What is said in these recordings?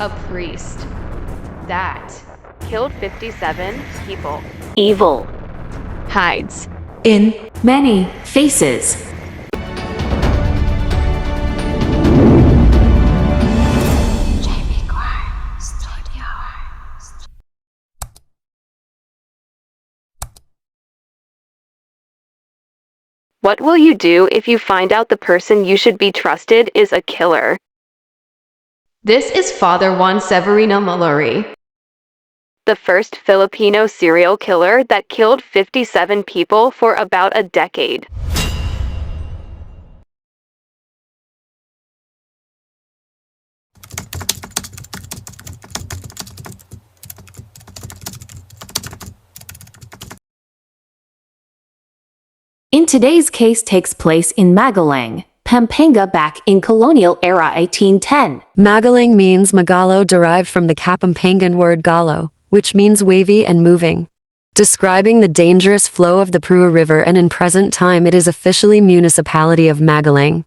A priest that Killed 57 people. Evil hides in many faces. What will you do if you find out the person you should be trusted is a killer? This is Father Juan Severino Mallory, The first Filipino serial killer that killed 57 people for about a decade. In today's case takes place in Magalang, Pampanga back in colonial era 1810. Magalang means Magalo, derived from the Kapampangan word galo, which means wavy and moving, describing the dangerous flow of the Prua River, and in present time it is officially municipality of Magalang.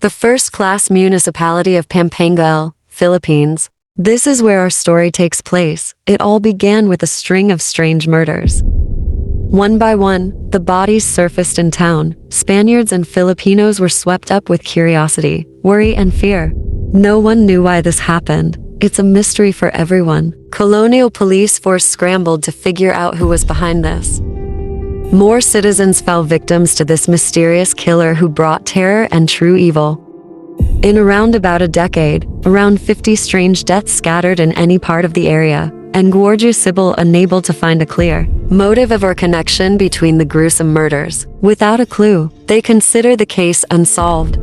The first-class municipality of Pampanga, Philippines. This is where our story takes place. It all began with a string of strange murders. One by one, the bodies surfaced in town. Spaniards and Filipinos were swept up with curiosity, worry, and fear. No one knew why this happened. It's a mystery for everyone. Colonial police force scrambled to figure out who was behind this. More citizens fell victims to this mysterious killer who brought terror and true evil. In around about a decade, around 50 strange deaths scattered in any part of the area, and Guardia Civil unable to find a clear motive of or connection between the gruesome murders. Without a clue, they consider the case unsolved.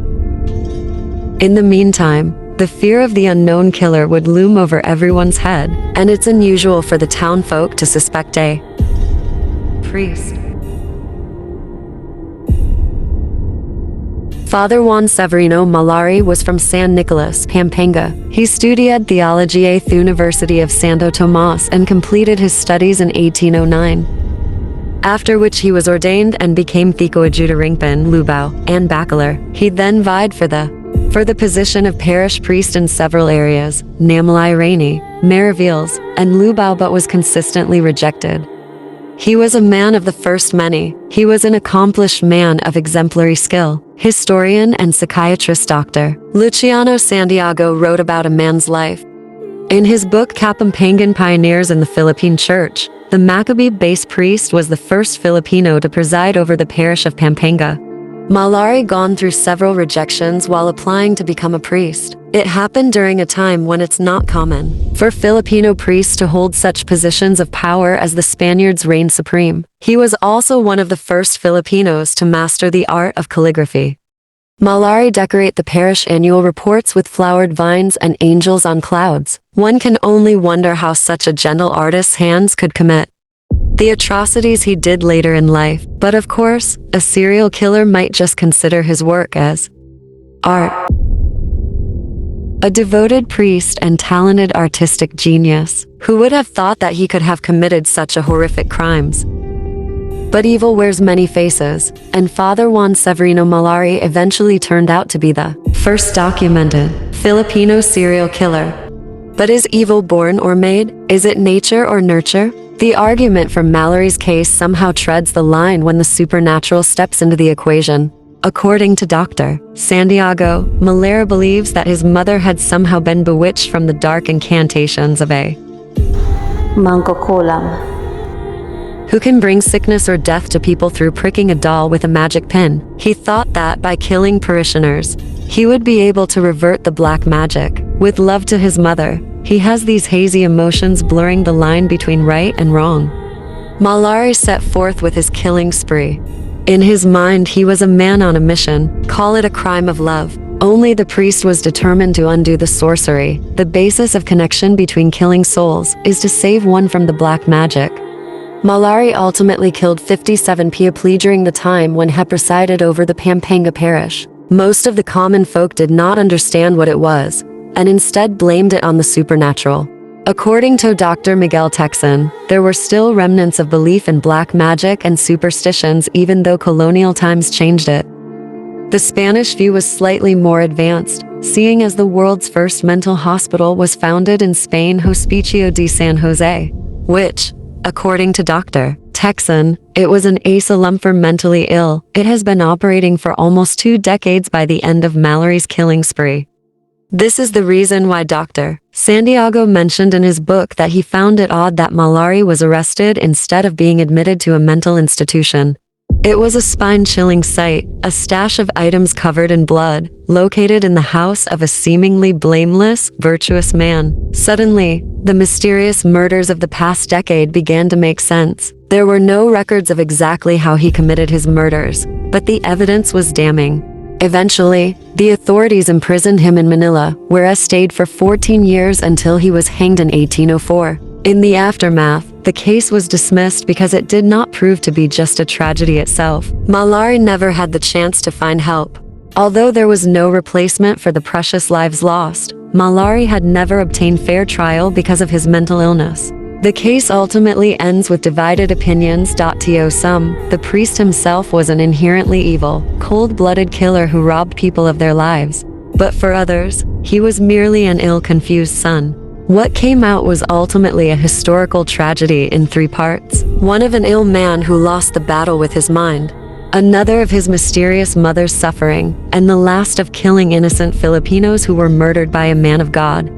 In the meantime, the fear of the unknown killer would loom over everyone's head, and it's unusual for the townfolk to suspect a priest. Father Juan Severino Mallory was from San Nicolas, Pampanga. He studied theology at the University of Santo Tomas and completed his studies in 1809. After which he was ordained and became Thicoadjutorangpan, Lubao, and Bacalar. He then vied for the position of parish priest in several areas, Namlay Rainy, Mariveles, and Lubao, but was consistently rejected. He was a man of the first many. He was an accomplished man of exemplary skill. Historian and psychiatrist Dr. Luciano Santiago wrote about a man's life. In his book Kapampangan Pioneers in the Philippine Church, the Maccabee-based priest was the first Filipino to preside over the parish of Pampanga. Mallory gone through several rejections while applying to become a priest. It happened during a time when it's not common for Filipino priests to hold such positions of power as the Spaniards reigned supreme. He was also one of the first Filipinos to master the art of calligraphy. Mallory decorate the parish annual reports with flowered vines and angels on clouds. One can only wonder how such a gentle artist's hands could commit the atrocities he did later in life. But of course, a serial killer might just consider his work as art. A devoted priest and talented artistic genius. Who would have thought that he could have committed such a horrific crimes? But evil wears many faces, and Father Juan Severino Mallory eventually turned out to be the first documented Filipino serial killer. But is evil born or made? Is it nature or nurture? The argument for Mallory's case somehow treads the line when the supernatural steps into the equation. According to Dr. Santiago, Mallory believes that his mother had somehow been bewitched from the dark incantations of a Mangkukulam, who can bring sickness or death to people through pricking a doll with a magic pin. He thought that by killing parishioners, he would be able to revert the black magic. With love to his mother, he has these hazy emotions blurring the line between right and wrong. Mallory set forth with his killing spree. In his mind, he was a man on a mission. Call it a crime of love. Only the priest was determined to undo the sorcery. The basis of connection between killing souls is to save one from the black magic. Mallory ultimately killed 57 people during the time when he presided over the Pampanga parish. Most of the common folk did not understand what it was, and instead blamed it on the supernatural. According to Dr. Miguel Texan, there were still remnants of belief in black magic and superstitions even though colonial times changed it. The Spanish view was slightly more advanced, seeing as the world's first mental hospital was founded in Spain, Hospicio de San Jose, which, according to Dr. Texan, it was an asylum for mentally ill. It has been operating for almost 2 decades by the end of Mallory's killing spree. This is the reason why Dr. Santiago mentioned in his book that he found it odd that Mallory was arrested instead of being admitted to a mental institution. It was a spine-chilling sight, a stash of items covered in blood, located in the house of a seemingly blameless, virtuous man. Suddenly, the mysterious murders of the past decade began to make sense. There were no records of exactly how he committed his murders, but the evidence was damning. Eventually, the authorities imprisoned him in Manila, where he stayed for 14 years until he was hanged in 1804. In the aftermath, the case was dismissed because it did not prove to be just a tragedy itself. Mallory never had the chance to find help. Although there was no replacement for the precious lives lost, Mallory had never obtained fair trial because of his mental illness. The case ultimately ends with divided opinions. To some, the priest himself was an inherently evil, cold-blooded killer who robbed people of their lives. But for others, he was merely an ill-confused son. What came out was ultimately a historical tragedy in 3 parts. One of an ill man who lost the battle with his mind, another of his mysterious mother's suffering, and the last of killing innocent Filipinos who were murdered by a man of God.